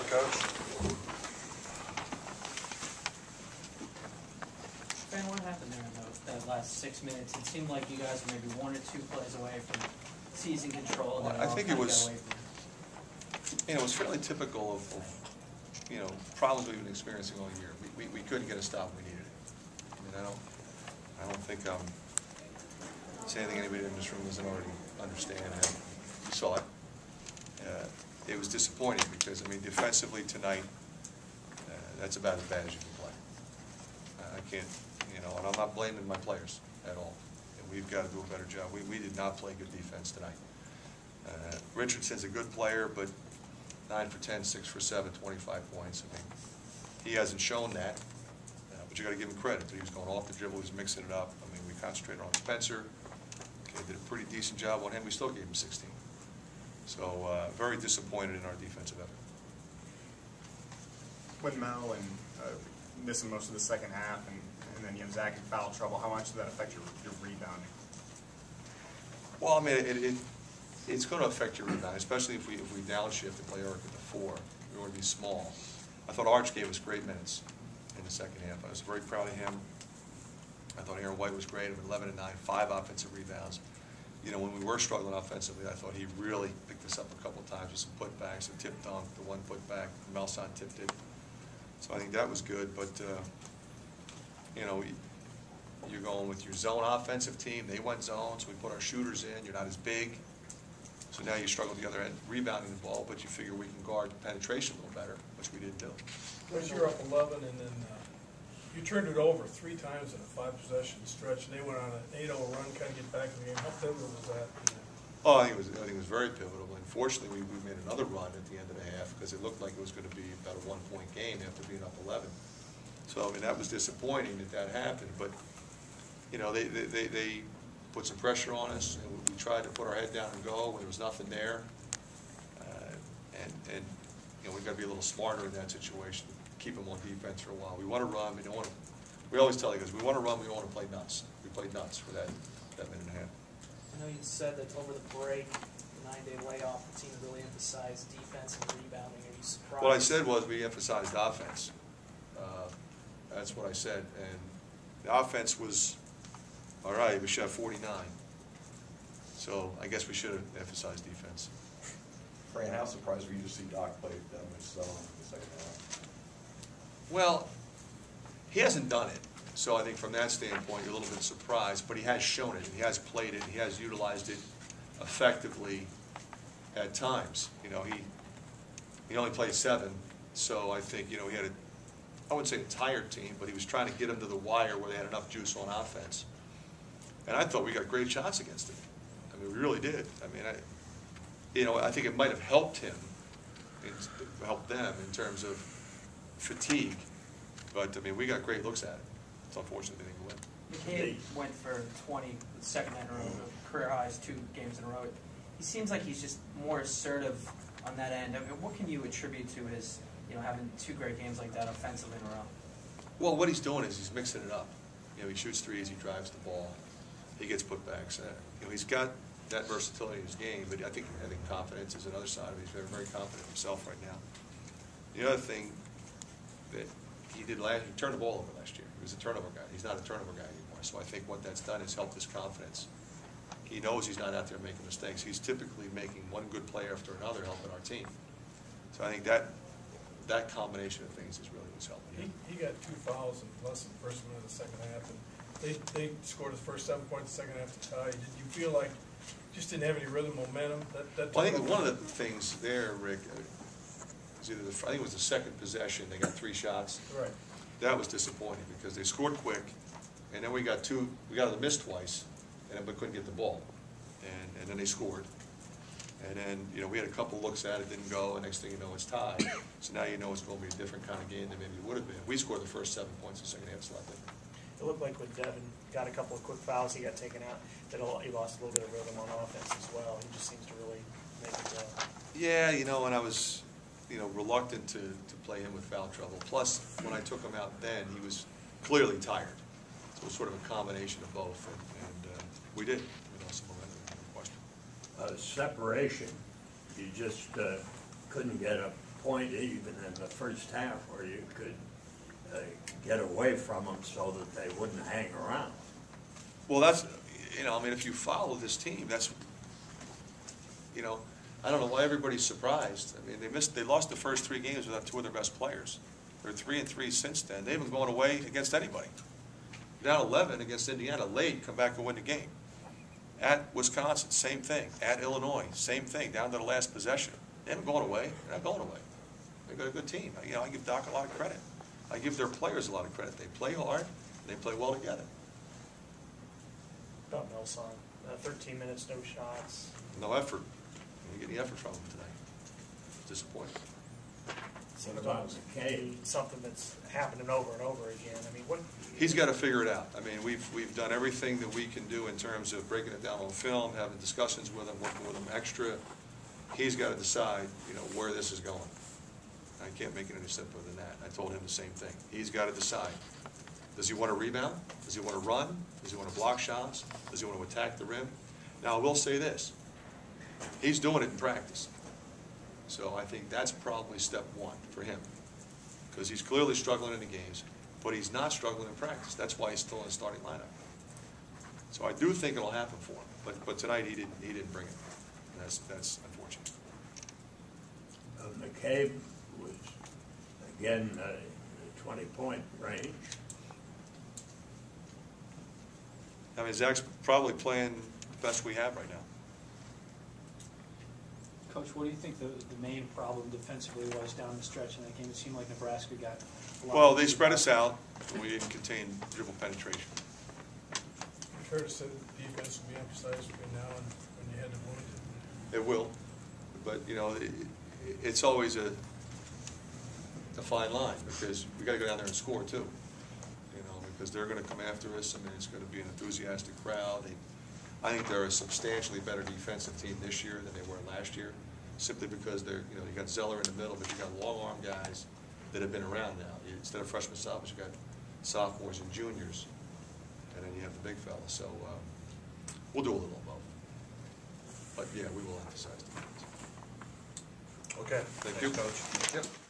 Coach. Fran, what happened there in that last 6 minutes? It seemed like you guys were maybe 1 or 2 plays away from seizing control. Well, I think it was, it was fairly typical of problems we've been experiencing all year. We couldn't get a stop when we needed it. I mean, I don't think it's anything anybody in this room doesn't already understand. You saw it. It was disappointing because, I mean, defensively tonight, that's about as bad as you can play. I can't, and I'm not blaming my players at all. And we've got to do a better job. We did not play good defense tonight. Richardson's a good player, but 9 for 10, 6 for 7, 25 points. I mean, he hasn't shown that, but you got to give him credit. He was going off the dribble, he was mixing it up. I mean, we concentrated on Spencer. Okay, did a pretty decent job on him. We still gave him 16. So very disappointed in our defensive effort. With Mel and missing most of the second half, and then you have Zach in foul trouble, how much does that affect your rebounding? Well, I mean, it's going to affect your rebound, especially if we downshift and play Eric at the 4. We're going to be small. I thought Arch gave us great minutes in the second half. I was very proud of him. I thought Aaron White was great. 11 and 9, 5 offensive rebounds. When we were struggling offensively, I thought he really picked us up a couple of times with some putbacks, a tip dunk, the 1 putback. Melson tipped it. So I think that was good. But, you're going with your zone offensive team. They went zone, so we put our shooters in. You're not as big. So now you struggle at the other end, rebounding the ball, but you figure we can guard the penetration a little better, which we didn't do. Because you're up 11, and then you turned it over 3 times in a 5-possession stretch, and they went on an 8-0 run, kind of get back in the game. How pivotal was that? Oh, I think it was very pivotal. Unfortunately, we made another run at the end of the half because it looked like it was going to be about a 1-point game after being up 11. So I mean, that was disappointing that happened. But they put some pressure on us, and we tried to put our head down and go when there was nothing there. And we've got to be a little smarter in that situation. Keep them on defense for a while. We want to run. We don't want to. We always tell you guys, we want to run. We don't want to play nuts. We played nuts for that minute and a half. I know you said that over the break, the 9-day layoff, the team really emphasized defense and rebounding. Are you surprised? What I said was we emphasized offense. That's what I said. And the offense was, all right, we shot 49. So I guess we should have emphasized defense. Fran, how surprised were you to see Doc play that much zone in the second half? Well, he hasn't done it. So I think from that standpoint, you're a little bit surprised. But he has shown it. He has played it. He has utilized it effectively at times. He only played 7. So I think, he had I wouldn't say a tired team, but he was trying to get them to the wire where they had enough juice on offense. And I thought we got great shots against him. I mean, we really did. I mean, I think it might have helped him, helped them in terms of fatigue. But, I mean, we got great looks at it. It's unfortunate they didn't win. McCabe went for 20 the second night in a row, career highs 2 games in a row. He seems like he's just more assertive on that end. I mean, what can you attribute to his, having 2 great games like that offensively in a row? Well, what he's doing is he's mixing it up. He shoots threes, he drives the ball, he gets putbacks. He's got that versatility in his game, but I think confidence is another side of it. He's very, very confident in himself right now. The other thing that he did he turned the ball over last year. He was a turnover guy. He's not a turnover guy anymore. So I think what that's done is helped his confidence. He knows he's not out there making mistakes. He's typically making one good play after another, helping our team. So I think that combination of things is really what's helping him. He got 2 fouls in less than the first minute of the second half, and they scored his first 7 points in the second half to tie. Did you feel like just didn't have any rhythm, momentum? Well, I think one of the things there, Rick, was I think it was the second possession. They got 3 shots. Right. That was disappointing because they scored quick, and then we got the miss twice, and but couldn't get the ball, and then they scored. And then, we had a couple looks at it, didn't go, and next thing you know, it's tied. So now you know it's going to be a different kind of game than maybe it would have been. We scored the first 7 points in the second half, it's a lot different. It looked like when Devin got a couple of quick fouls, he got taken out, that he lost a little bit of rhythm on offense as well. He just seems to really make it well. Yeah, and I was, reluctant to play him with foul trouble. Plus, when I took him out then, he was clearly tired. So it was sort of a combination of both, and we did. We lost some momentum, no question. Separation, you just couldn't get a point even in the first half where you could get away from them so that they wouldn't hang around. Well, that's, I mean, if you follow this team, that's, I don't know why everybody's surprised. I mean, they lost the first 3 games without 2 of their best players. They're 3-3 since then. They haven't gone away against anybody. Down 11 against Indiana, late, come back and win the game. At Wisconsin, same thing. At Illinois, same thing, down to the last possession. They haven't gone away. They're not going away. They've got a good team. I give Doc a lot of credit. I give their players a lot of credit. They play hard, and they play well together. About Milson, 13 minutes, no shots. No effort. You get any effort from them today. Disappointing. Seems What about almost McCabe? something that's happening over and over again. I mean, what? He's got to figure it out. I mean, we've done everything that we can do in terms of breaking it down on film, having discussions with him, working with him extra. He's got to decide, where this is going. I can't make it any simpler than that. I told him the same thing. He's got to decide. Does he want to rebound? Does he want to run? Does he want to block shots? Does he want to attack the rim? Now, I will say this. He's doing it in practice. So I think that's probably step 1 for him. Because he's clearly struggling in the games, but he's not struggling in practice. That's why he's still in the starting lineup. So I do think it'll happen for him. But tonight he didn't bring it. And that's unfortunate. McCabe was, again, the 20-point range. I mean, Zach's probably playing the best we have right now. Coach, what do you think the main problem defensively was down the stretch in that game? It seemed like Nebraska got a lot Well, of they spread us out, and we didn't contain dribble penetration. Fair to say that defense will be emphasized between now and when you head to Bloomington. It will, but it's always a fine line because we got to go down there and score too. Because they're going to come after us. I mean, it's going to be an enthusiastic crowd. I think they're a substantially better defensive team this year than they were last year, simply because you got Zeller in the middle, but you got long arm guys that have been around now. Instead of freshmen, sophomores, you got sophomores and juniors, and then you have the big fellas. So we'll do a little of both. But yeah, we will emphasize defense. Okay. Thank you, Thanks, Coach. Yep.